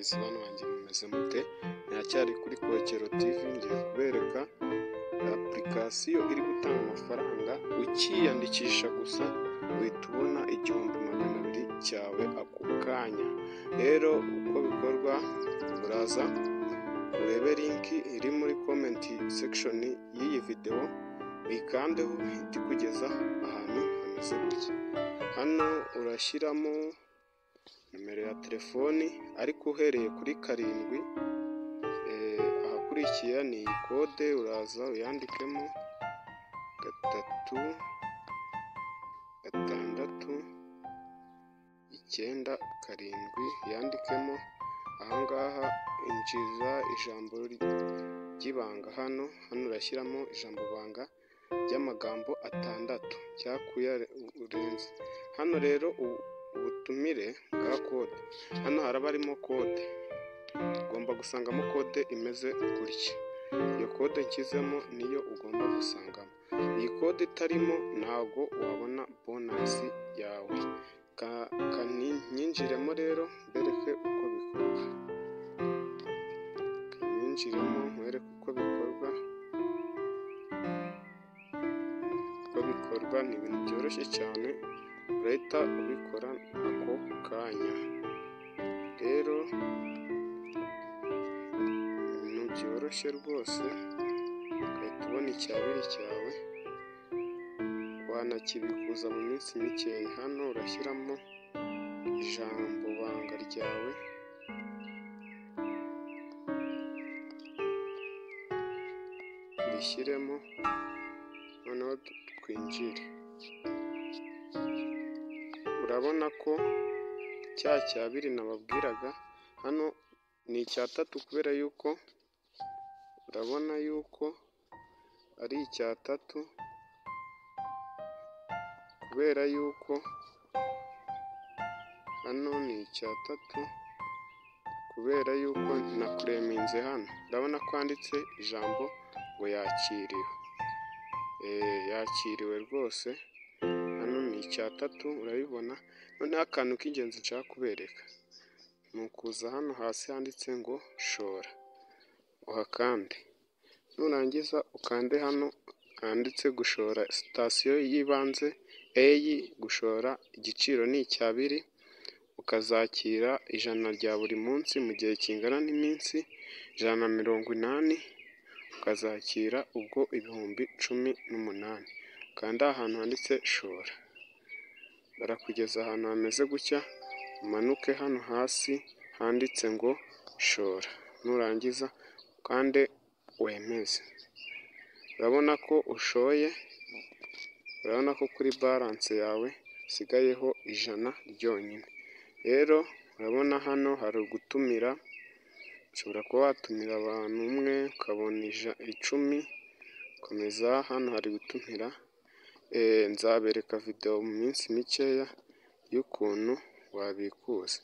guys, bana banjye mumeze mute? Nyacyari kuri Kokero TV, ngiye kubereka application iri gutanga amafaranga ukiyandikisha gusa uhita ubona 1200 cyawe ako kanya. Rero uko bikorwa, uraza urebe link iri muri comment section y'iyi video, uyikandeho ihita kugeza ahantu hameze gutya. Hano urashyiramo nimero ya telefoni ariko uhereye kuri 7, ahakurikiye ni kode, uraza uyandikemo 3 6 9 7 yandikemo. Ahangaha injiza ijambo ry'ibanga. Hano urashyiramo ijambo banga ry'amagambo 6 cyakuya urenze. Hano rero ubutumire bwa kode, hano haraba harimo kode, ugomba gusangamo kode imeze gutya. Iyo kode nshyizemo niyo ugomba gusangamo. Iyi kode itarimo ntago wabona bonus yawe. Nyinjiremo rero mbereke uko bikorwa. Nyinjiremo mwereke uko bikorwa. Ni ibintu byoroshye cyane, urahita ubikora ako kanya. Rero ibintu byoroshye rwose, ugahita ubona icyabiri cyawe, wanakibikuza mu minsi mikeya. Hano urashyiramo ijambo banga ryawe, rishyiremo, noneho twinjire. Urabona ko cya cyabiri nababwiraga hano ni icya 3 kubera yuko urabona yuko ari icya 3 kubera yuko hano ni icya 3 kubera yuko nakureminze. Hano urabona ko handitse ijambo ngo yakiriwe. Yakiriwe rwose. Hano ni icya 3 urabibona. Noneho akantu k'ingenzi nshaka kubereka ni ukuza hano hasi handitse ngo shora, uhakande. Nurangiza ukande hano handitse gushora sitasiyo y'ibanze A, gushora igiciro ni icyabiri, ukazakira 100 rya buri munsi mu gihe kingana n'iminsi 180, ukazakira ubwo 18,000. Kanda ahantu handitse shora, barakugeza ahantu hameze gutya, umanuke hano hasi handitse ngo shora. Nurangiza ukande wemeze. Urabona ko ushoye, urabona ko kuri balance yawe sigayeho 100 ryonyine. Rero urabona hano hari ugutumira, ushobora kuba watumira abantu umwe ukabona 10. Komeza, hano hari gutumira. Nzabereka video mu minsi mikeya y'ukuntu wabikuza.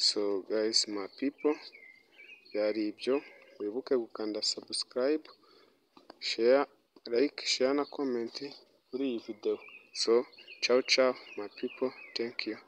So guys, my people, byari ibyo. Wibuke gukanda subscribe, share, like, share na comment kuri iyi video. So ciao my people, thank you.